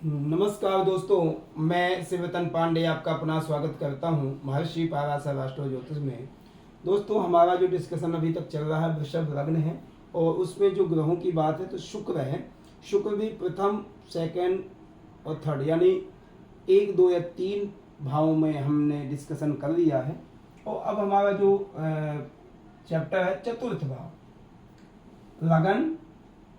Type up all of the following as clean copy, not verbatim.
नमस्कार दोस्तों, मैं शिवरतन पांडे आपका अपना स्वागत करता हूं महर्षि पाराशर एस्ट्रो ज्योतिष में। दोस्तों, हमारा जो डिस्कशन अभी तक चल रहा है वृषभ लग्न है और उसमें जो ग्रहों की बात है तो शुक्र है। शुक्र भी प्रथम, सेकंड और थर्ड यानी 1, 2 या 3 भावों में हमने डिस्कशन कर लिया है। और अब हमारा जो चैप्टर है चतुर्थ भाव लगन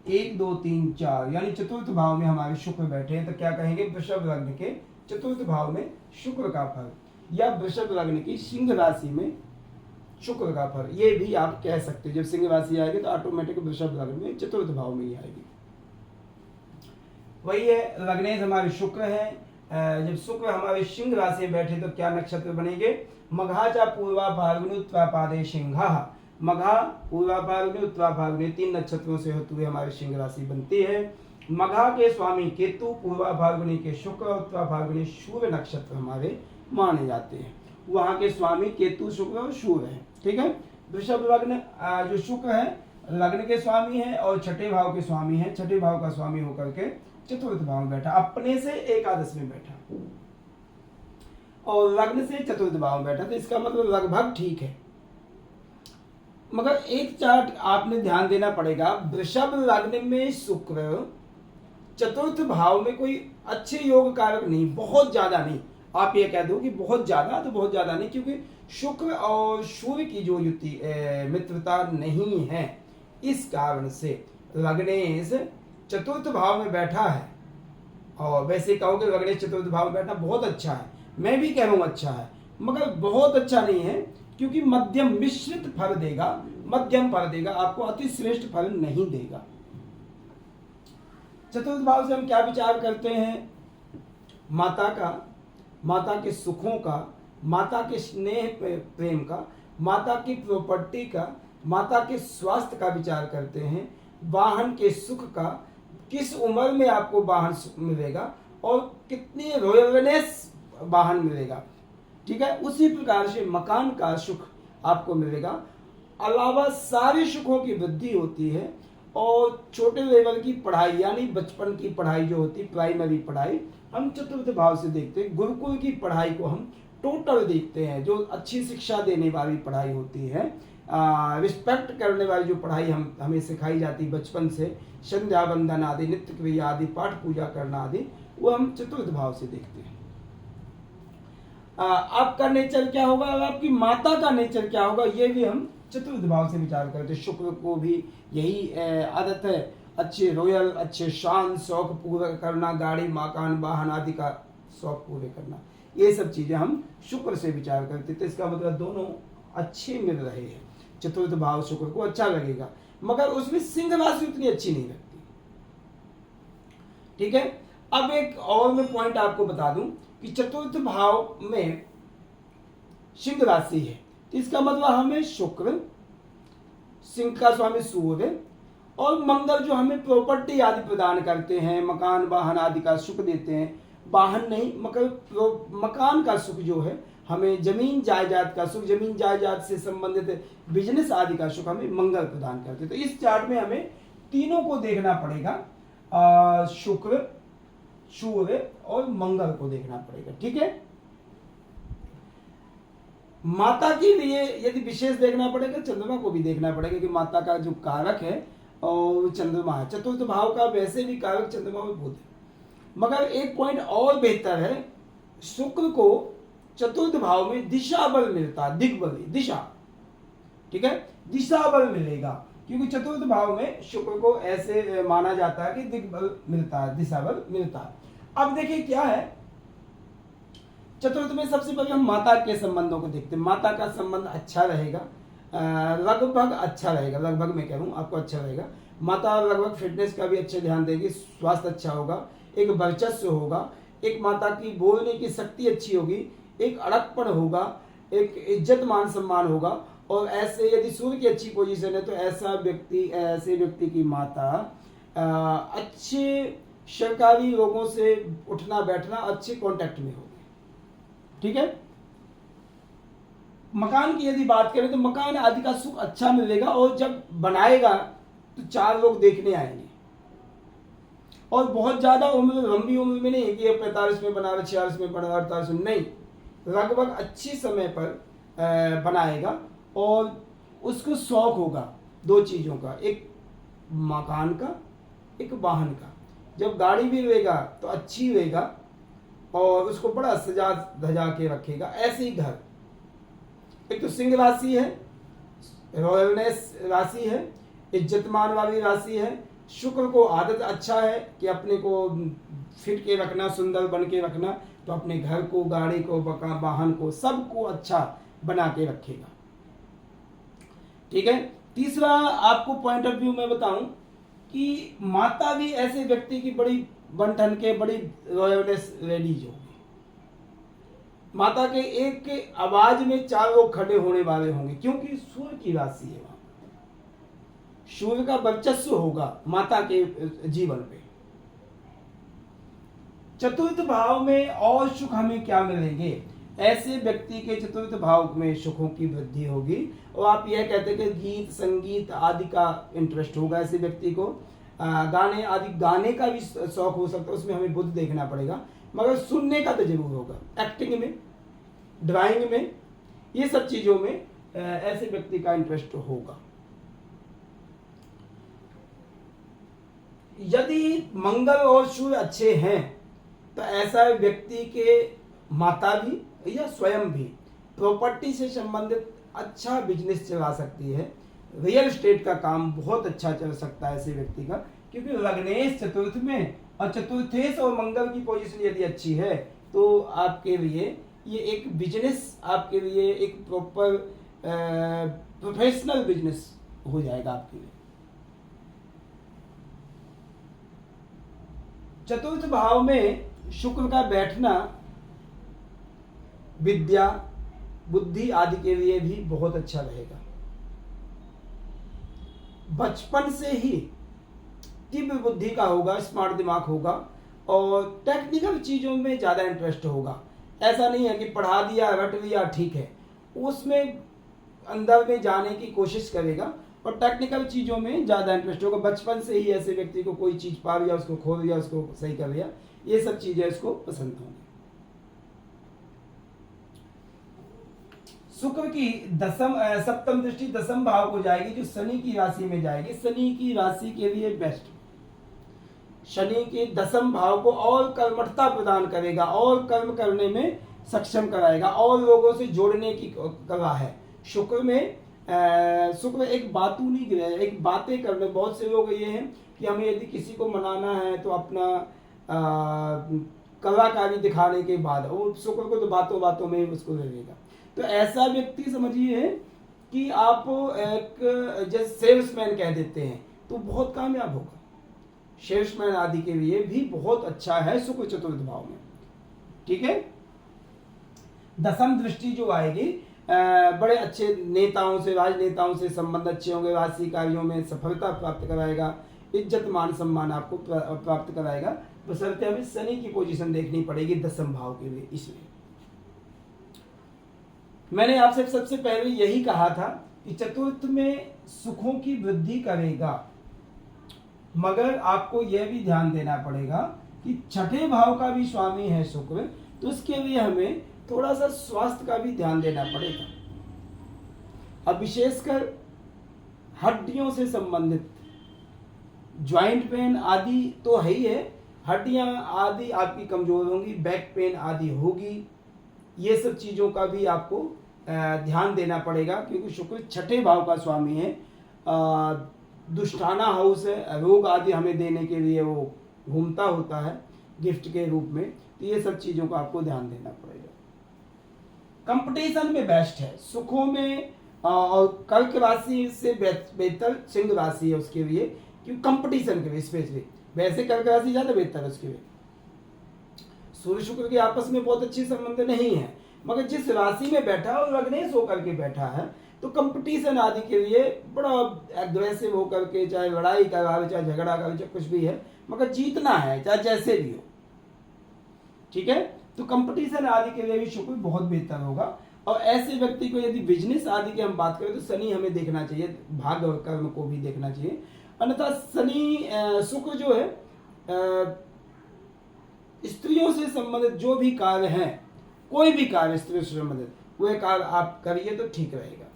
1, 2, 3, 4 यानी चतुर्थ भाव में हमारे शुक्र बैठे हैं। तो क्या कहेंगे, वृषभ लग्न के चतुर्थ भाव में शुक्र का फल या वृषभ लग्न की सिंह राशि में शुक्र का फल, ये भी आप कह सकते हैं। जब सिंह राशि आएगी तो ऑटोमेटिक वृषभ लग्न में चतुर्थ भाव में ही आएगी। वही है, लग्नेश हमारे शुक्र है। जब शुक्र हमारे सिंह राशि में बैठे तो क्या नक्षत्र बनेंगे, मघा चा पूर्वा फाल्गुनी उत्तरा पादे सिंहा। मघा, पूर्वा फाल्गुनी, उत्तरा फाल्गुनी 3 नक्षत्रों से होते हुए हमारी सिंह राशि बनती है। मघा के स्वामी केतु, पूर्वा फाल्गुनी के शुक्र, उत्तरा फाल्गुनी सूर्य नक्षत्र हमारे माने जाते हैं। वहां के स्वामी केतु, शुक्र और सूर्य है। ठीक है, वृषभ लग्न जो शुक्र है लग्न के स्वामी है और छठे भाव के स्वामी है। छठे भाव का स्वामी होकर के चतुर्थ भाव में बैठा, अपने से एकादश में बैठा और लग्न से चतुर्थ भाव में बैठा, तो इसका मतलब लगभग ठीक है। मगर एक चार्ट आपने ध्यान देना पड़ेगा, वृषभ लग्न में शुक्र चतुर्थ भाव में कोई अच्छे योग कारक नहीं, बहुत ज्यादा नहीं। आप ये कह दो कि बहुत ज्यादा, तो बहुत ज्यादा नहीं, क्योंकि शुक्र और सूर्य की जो युति मित्रता नहीं है, इस कारण से लग्नेश चतुर्थ भाव में बैठा है। और वैसे कहोगे लग्नेश चतुर्थ भाव में बैठा बहुत अच्छा है, मैं भी कह रहा हूं अच्छा है, मगर बहुत अच्छा नहीं है, क्योंकि मध्यम मिश्रित फल देगा, मध्यम फल देगा, आपको अति श्रेष्ठ फल नहीं देगा। चतुर्थ भाव से हम क्या विचार करते हैं, माता का, माता के सुखों का, माता के स्नेह प्रेम का, माता की प्रॉपर्टी का, माता के स्वास्थ्य का विचार करते हैं, वाहन के सुख का, किस उम्र में आपको वाहन मिलेगा और कितनी रॉयलनेस वाहन मिलेगा। ठीक है, उसी प्रकार से मकान का सुख आपको मिलेगा। अलावा सारे सुखों की वृद्धि होती है और छोटे लेवल की पढ़ाई यानी बचपन की पढ़ाई जो होती है, प्राइमरी पढ़ाई, हम चतुर्थ भाव से देखते हैं। गुरुकुल की पढ़ाई को हम टोटल देखते हैं, जो अच्छी शिक्षा देने वाली पढ़ाई होती है, रिस्पेक्ट करने वाली जो पढ़ाई हमें सिखाई जाती है बचपन से, संध्या वंदन आदि, नित्य क्रिया आदि, पाठ पूजा करना आदि, वो हम चतुर्थ भाव से देखते हैं। आपका नेचर क्या होगा और आपकी माता का नेचर क्या होगा, ये भी हम चतुर्थ भाव से विचार करते हैं। शुक्र को भी यही आदत है, अच्छे रॉयल, अच्छे शान, शौक पूरा करना, गाड़ी मकान वाहन आदि का शौक पूरे करना, ये सब चीजें हम शुक्र से विचार करते। तो इसका मतलब दोनों अच्छे मिल रहे हैं। चतुर्थ भाव शुक्र को अच्छा लगेगा, मगर उसमें सिंह राशि उतनी अच्छी नहीं लगती। ठीक है, अब एक और मैं पॉइंट आपको बता दूं कि चतुर्थ भाव में सिंह राशि है, तो इसका मतलब हमें शुक्र, सिंह का स्वामी सूर्य और मंगल जो हमें प्रॉपर्टी आदि प्रदान करते हैं, मकान वाहन आदि का सुख देते हैं, वाहन नहीं मगर मकान का सुख जो है, हमें जमीन जायदाद का सुख, जमीन जायदाद से संबंधित बिजनेस आदि का सुख हमें मंगल प्रदान करते हैं। तो इस चार्ट में हमें तीनों को देखना पड़ेगा, शुक्र, सूर्य और मंगल को देखना पड़ेगा। ठीक है, माता के लिए यदि विशेष देखना पड़ेगा, चंद्रमा को भी देखना पड़ेगा कि माता का जो कारक है और चंद्रमा है। चतुर्थ भाव का वैसे भी कारक चंद्रमा में बुध है, मगर एक पॉइंट और बेहतर है, शुक्र को चतुर्थ भाव में दिशा बल मिलता है, दिग्बल, दिशा। ठीक है, दिशा बल मिलेगा, क्योंकि चतुर्थ भाव में शुक्र को ऐसे माना जाता है कि दिग्बल मिलता है, दिशा बल मिलता है। अब देखिए क्या है, चतुर्थ में सबसे पहले हम माता के संबंधों को देखते हैं। माता का संबंध अच्छा रहेगा, लगभग अच्छा रहेगा, लगभग मैं कह रहा हूं आपको अच्छा रहेगा। माता लगभग फिटनेस का भी अच्छे ध्यान देगी, स्वास्थ्य अच्छा होगा, एक वर्चस्व होगा, एक माता की बोलने की शक्ति अच्छी होगी, एक अड़कपन होगा, एक इज्जत मान सम्मान होगा। और ऐसे यदि सूर्य की अच्छी पोजीशन है तो ऐसे व्यक्ति की माता अच्छे सरकारी लोगों से उठना बैठना, अच्छे कांटेक्ट में होगी। ठीक है, मकान की यदि बात करें तो मकान आदि का सुख अच्छा मिलेगा और जब बनाएगा तो 4 लोग देखने आएंगे। और बहुत ज़्यादा उम्र, लंबी उम्र में नहीं है कि ये 45 में बनावे, 46 में बनावे, 48 में नहीं, लगभग अच्छी समय पर बनाएगा। और उसको शौक होगा दो चीज़ों का, एक मकान का, एक वाहन का। जब गाड़ी भी लेगा तो अच्छी लेगा और उसको बड़ा सजा धजा के रखेगा। ऐसे ही घर, एक तो सिंह राशि है, रॉयलनेस राशि है, इज्जतमान वाली राशि है। शुक्र को आदत अच्छा है कि अपने को फिट के रखना, सुंदर बन के रखना, तो अपने घर को, गाड़ी को, वाहन को, सबको अच्छा बना के रखेगा। ठीक है। तीसरा आपको पॉइंट ऑफ व्यू में बताऊं कि माता भी ऐसे व्यक्ति की बड़ी बन ठन के, बड़ी रॉयलनेस लेडीज होगी। माता के एक के आवाज में 4 लोग खड़े होने वाले होंगे, क्योंकि सूर्य की राशि है, वहां सूर्य का वर्चस्व होगा माता के जीवन पे। चतुर्थ भाव में और सुख हमें क्या मिलेंगे? ऐसे व्यक्ति के चतुर्थ भाव में सुखों की वृद्धि होगी। और आप यह कहते हैं कि गीत संगीत आदि का इंटरेस्ट होगा ऐसे व्यक्ति को, गाने आदि, गाने का भी शौक हो सकता है, उसमें हमें बुद्ध देखना पड़ेगा, मगर सुनने का तो जरूर होगा। एक्टिंग में, ड्राइंग में, ये सब चीजों में ऐसे व्यक्ति का इंटरेस्ट होगा। यदि मंगल और सूर्य अच्छे हैं तो ऐसा व्यक्ति के माता भी या स्वयं भी प्रॉपर्टी से संबंधित अच्छा बिजनेस चला सकती है। रियल एस्टेट का काम बहुत अच्छा चल सकता है ऐसे व्यक्ति का, क्योंकि लग्नेश चतुर्थ में और चतुर्थेश और मंगल की पोजीशन यदि अच्छी है तो आपके लिए ये एक बिजनेस, आपके लिए एक प्रॉपर प्रोफेशनल बिजनेस हो जाएगा आपके लिए। चतुर्थ भाव में शुक्र का बैठना विद्या, बुद्धि आदि के लिए भी बहुत अच्छा रहेगा। बचपन से ही तीव्र बुद्धि का होगा, स्मार्ट दिमाग होगा और टेक्निकल चीजों में ज्यादा इंटरेस्ट होगा। ऐसा नहीं है कि पढ़ा दिया, रट लिया, ठीक है, उसमें अंदर में जाने की कोशिश करेगा और टेक्निकल चीजों में ज्यादा इंटरेस्ट होगा। बचपन से ही ऐसे व्यक्ति को कोई चीज पा लिया, उसको खोल लिया, उसको सही कर लिया, ये सब चीजें इसको पसंद होंगी। शुक्र की सप्तम दृष्टि दसम भाव को जाएगी, जो शनि की राशि में जाएगी। शनि की राशि के लिए बेस्ट, शनि के दसम भाव को और कर्मठता प्रदान करेगा और कर्म करने में सक्षम कराएगा और लोगों से जोड़ने की कला है। शुक्र में शुक्र एक बातूनी ग्रह है, एक बातें करने। बहुत से लोग ये हैं कि हमें यदि किसी को मनाना है तो अपना कलाकारी दिखाने के बाद, वो शुक्र को तो बातों बातों में उसको ले लेगा। तो ऐसा व्यक्ति समझिए कि आप एक जैसे सेल्समैन कह देते हैं, तो बहुत कामयाब होगा। सेल्समैन आदि के लिए भी बहुत अच्छा है शुक्र चतुर्थ भाव में। ठीक है। दसम दृष्टि जो आएगी, बड़े अच्छे नेताओं से, राजनेताओं से संबंध अच्छे होंगे, राजसी कार्यों में सफलता प्राप्त कराएगा, इज्जत मान सम्मान आपको प्राप्त कराएगा। बशर्ते हमें शनि की पोजीशन देखनी पड़ेगी दसम भाव के लिए। इसलिए मैंने आपसे सबसे पहले यही कहा था कि चतुर्थ में सुखों की वृद्धि करेगा, मगर आपको यह भी ध्यान देना पड़ेगा कि छठे भाव का भी स्वामी है शुक्र, तो उसके लिए हमें थोड़ा सा स्वास्थ्य का भी ध्यान देना पड़ेगा। अब विशेषकर हड्डियों से संबंधित ज्वाइंट पेन आदि तो है ही है, हड्डियां आदि आपकी कमजोर होंगी, बैक पेन आदि होगी, ये सब चीजों का भी आपको ध्यान देना पड़ेगा, क्योंकि शुक्र छठे भाव का स्वामी है। दुष्टाना हाउस है, रोग आदि हमें देने के लिए वो घूमता होता है गिफ्ट के रूप में, तो ये सब चीजों का आपको ध्यान देना पड़ेगा। कंपटीशन में बेस्ट है सुखों में, और कर्क राशि से बेहतर सिंह राशि है उसके लिए, क्योंकि कंपटीशन के लिए स्पेशली। वैसे कर्क राशि ज्यादा बेहतर है उसके लिए। सूर्य शुक्र के आपस में बहुत अच्छे संबंध नहीं है, मगर जिस राशि में बैठा और लग्नेश होकर के बैठा है, तो कंपटीशन आदि के लिए बड़ा एग्रेसिव होकर के, चाहे लड़ाई का चाहे झगड़ा का, चाहे कुछ भी है, मगर जीतना है चाहे जैसे भी हो। ठीक है। तो कंपटीशन आदि के लिए भी शुक्र बहुत बेहतर होगा। और ऐसे व्यक्ति को यदि बिजनेस आदि की हम बात करें तो शनि हमें देखना चाहिए, भाग्य और कर्म को भी देखना चाहिए। अन्यथा शनि शुक्र जो है स्त्रियों से संबंधित जो भी कार्य हैं, कोई भी कार्य स्त्रियों से संबंधित, वह कार्य आप करिए तो ठीक रहेगा।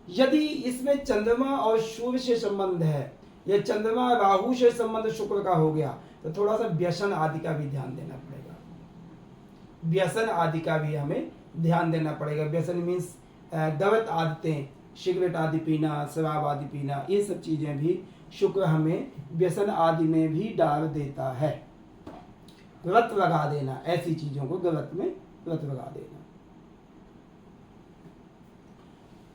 यदि इसमें चंद्रमा और सूर्य से संबंध है या चंद्रमा राहु से संबंध शुक्र का हो गया, तो थोड़ा सा व्यसन आदि का भी ध्यान देना पड़ेगा। व्यसन आदि का भी हमें ध्यान देना पड़ेगा। व्यसन मीन्स गलत आदतें, सिगरेट आदि पीना, शराब आदि पीना, ये सब चीजें भी शुक्र हमें व्यसन आदि में भी डाल देता है। व्रत लगा देना, ऐसी चीजों को गलत में व्रत लगा देना।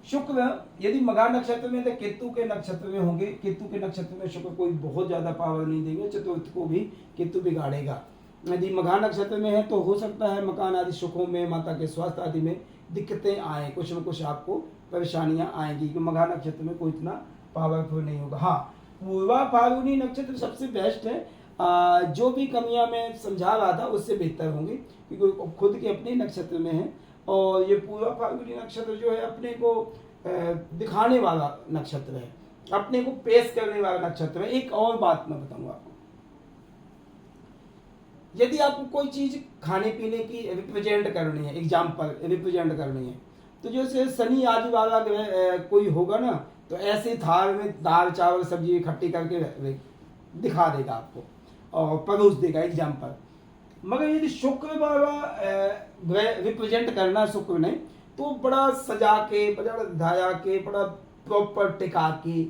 शुक्र यदि मघा नक्षत्र में तो केतु के नक्षत्र में होंगे, केतु के नक्षत्र में शुक्र कोई बहुत ज्यादा पावर नहीं देंगे, चतुर्थ को भी केतु बिगाड़ेगा। यदि मघा नक्षत्र में है तो हो सकता है मकान आदि सुखों में, माता के स्वास्थ्य आदि में दिक्कतें आए, कुछ न कुछ आपको परेशानियां आएंगी, क्योंकि मघा नक्षत्र में कोई इतना पावरफुल नहीं होगा। हाँ, पूर्वा फाल्गुनी नक्षत्र सबसे बेस्ट है। जो भी कमियां मैं समझा रहा था उससे बेहतर होंगी, क्योंकि खुद के अपने नक्षत्र में है, और ये पूर्वा फाल्गुनी नक्षत्र जो है अपने को दिखाने वाला नक्षत्र है, अपने को पेश करने वाला नक्षत्र है। एक और बात मैं बताऊंगा आपको, यदि आपको कोई चीज खाने पीने की रिप्रेजेंट करनी है, एग्जाम्पल रिप्रेजेंट करनी है, तो जैसे शनि आदि वाला कोई होगा ना, तो ऐसे थाल में दाल चावल सब्जी इकट्ठी करके दिखा देगा आपको और परोस देगा, एग्जाम्पल। मगर यदि शुक्र वाला रिप्रेजेंट करना शुक्र ने, तो बड़ा सजा के, बड़ा धाया के, बड़ा प्रॉपर टिका के,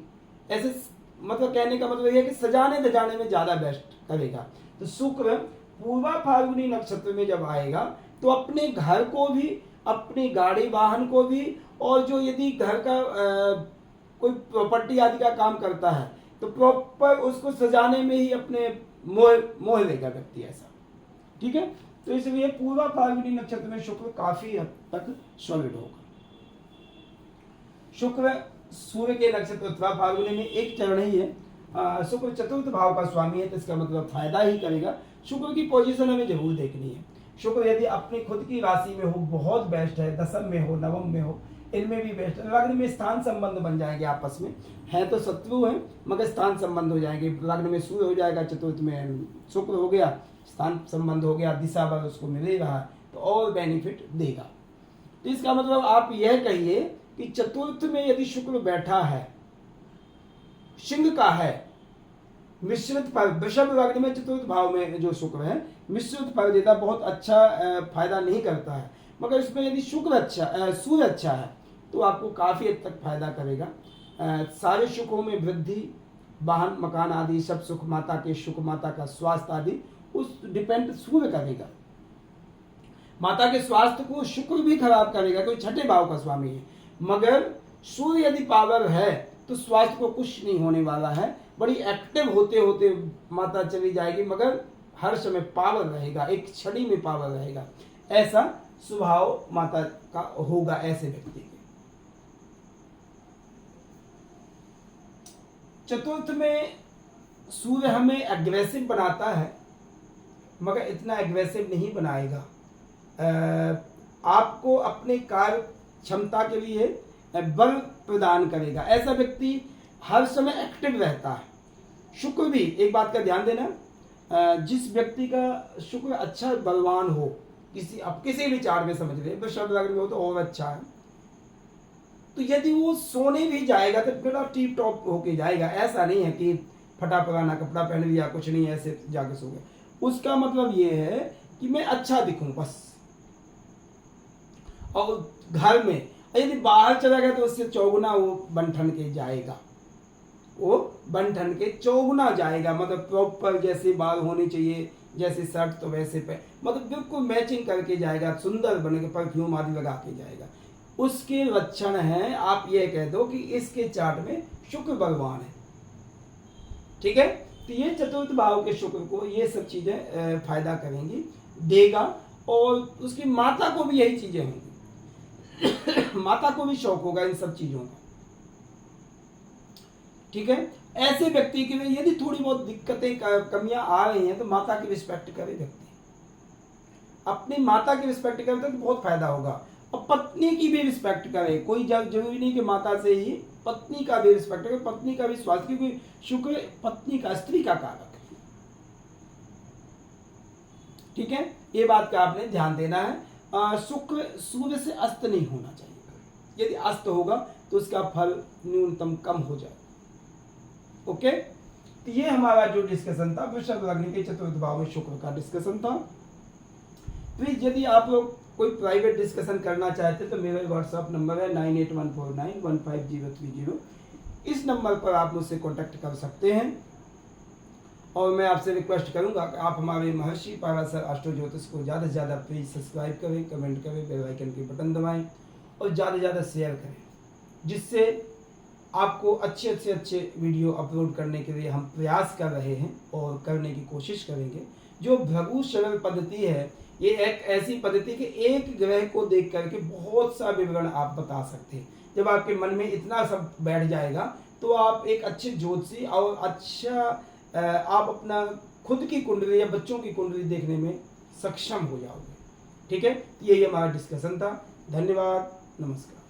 ऐसे मतलब कहने का मतलब यह है कि सजाने दजाने में ज्यादा बेस्ट करेगा। तो शुक्र पूर्वा फाल्गुनी नक्षत्र में जब आएगा तो अपने घर को भी, अपने गाड़ी वाहन को भी, और जो यदि घर का कोई प्रॉपर्टी आदि का काम करता है तो प्रॉपर उसको सजाने में ही अपने मोह लेगा व्यक्ति, ऐसा। ठीक है, तो इसलिए पूर्वा फाल्गुनी नक्षत्र में शुक्र काफी हद तक सॉलिड होगा। शुक्र सूर्य के नक्षत्र उत्तरा फाल्गुनी में एक चरण ही है। शुक्र चतुर्थ भाव का स्वामी है, तो इसका मतलब फायदा ही करेगा। शुक्र की पोजीशन हमें जरूर देखनी है। शुक्र यदि अपनी खुद की राशि में हो बहुत बेस्ट है, दशम में हो, नवम में हो, इनमें भी बेस्ट है। लग्न में स्थान संबंध बन जाएंगे आपस में, है तो शत्रु है मगर स्थान संबंध हो जाएंगे। लग्न में सूर्य हो जाएगा, चतुर्थ में शुक्र हो गया, स्थान संबंध हो गया, दिशा बल उसको मिल रहा है, तो और बेनिफिट देगा। तो इसका मतलब आप यह कहिए कि चतुर्थ में यदि शुक्र बैठा है, सिंह का है, मिश्रित फल, वृषभ लग्न में चतुर्थ भाव में जो शुक्र है मिश्रित फल देता, बहुत अच्छा फायदा नहीं करता है। मगर इसमें यदि शुक्र अच्छा, सूर्य अच्छा है, तो आपको काफी हद तक फायदा करेगा। सारे सुखों में वृद्धि, वाहन मकान आदि सब सुख, माता के सुख, माता का स्वास्थ्य आदि उस डिपेंड सूर्य करेगा। माता के स्वास्थ्य को शुक्र भी खराब करेगा, कोई छठे भाव का स्वामी है, मगर सूर्य यदि पावर है तो स्वास्थ्य को कुछ नहीं होने वाला है। बड़ी एक्टिव होते होते माता चली जाएगी, मगर हर समय पावर रहेगा, एक छड़ी में पावर रहेगा, ऐसा स्वभाव माता का होगा ऐसे व्यक्ति के। चतुर्थ में सूर्य हमें एग्रेसिव बनाता है, मगर इतना एग्रेसिव नहीं बनाएगा। आपको अपने कार्य क्षमता के लिए बल प्रदान करेगा। ऐसा व्यक्ति हर समय एक्टिव रहता है। शुक्र भी, एक बात का ध्यान देना, जिस व्यक्ति का शुक्र अच्छा बलवान हो, किसी भी चार्ट में समझ ले, वृषभ लग्न में हो तो और अच्छा है, तो यदि वो सोने भी जाएगा तो बड़ा टीप टॉप होके जाएगा। ऐसा नहीं है कि फटा पुराना कपड़ा पहन लिया, कुछ नहीं, ऐसे जाके सो गए। उसका मतलब ये है कि मैं अच्छा दिखूं बस। और घर में यदि बाहर चला गया तो उससे चौगुना वो बन ठन के जाएगा, वो बन ठन के चौगुना जाएगा। मतलब प्रॉपर जैसे बाल होने चाहिए, जैसे शर्ट तो वैसे पे, मतलब बिल्कुल मैचिंग करके जाएगा, सुंदर बन के, परफ्यूम आदि लगा के जाएगा। उसके लक्षण हैं, आप ये कह दो कि इसके चार्ट में शुक्र भगवान है। ठीक है, तो ये चतुर्थ भाव के शुक्र को ये सब चीजें फायदा करेंगी, देगा। और उसकी माता को भी यही चीजें होंगी माता को भी शौक होगा इन सब चीजों का। ठीक है, ऐसे व्यक्ति के लिए यदि थोड़ी बहुत दिक्कतें कमियां आ रही हैं तो माता की रिस्पेक्ट करे व्यक्ति, अपनी माता की रिस्पेक्ट करे तो बहुत फायदा होगा। और पत्नी की भी रिस्पेक्ट करे, कोई जरूरी नहीं कि माता से ही पत्नी का भी रिस्पेक्ट करें, पत्नी का भी स्वास्थ्य, क्योंकि शुक्र पत्नी का, स्त्री का कारक है। ठीक है, ये बात का आपने ध्यान देना है। शुक्र सूर्य से अस्त नहीं होना चाहिए, यदि अस्त होगा तो उसका फल न्यूनतम कम हो जाए। ओके, तो ये हमारा जो डिस्कशन था वृषभ लग्न के चतुर्थ भाव में शुक्र का डिस्कशन था। फिर यदि आप लोग कोई प्राइवेट डिस्कशन करना चाहते तो मेरा व्हाट्सएप नंबर है 9814915030। इस नंबर पर आप मुझसे कांटेक्ट कर सकते हैं। और मैं आपसे रिक्वेस्ट करूंगा कि आप हमारे महर्षि पाराशर एस्ट्रो ज्योतिष को ज़्यादा से ज़्यादा प्लीज़ सब्सक्राइब करें, कमेंट करें, बेल आइकन के बटन दबाएं और ज़्यादा से ज़्यादा शेयर करें, जिससे आपको अच्छे वीडियो अपलोड करने के लिए हम प्रयास कर रहे हैं और करने की कोशिश करेंगे। जो भृगु शरण पद्धति है, ये एक ऐसी पद्धति कि एक ग्रह को देख करके बहुत सा विवरण आप बता सकते हैं। जब आपके मन में इतना सब बैठ जाएगा तो आप एक अच्छे ज्योतिषी और अच्छा आप अपना खुद की कुंडली या बच्चों की कुंडली देखने में सक्षम हो जाओगे। ठीक है, तो यही हमारा डिस्कशन था। धन्यवाद, नमस्कार।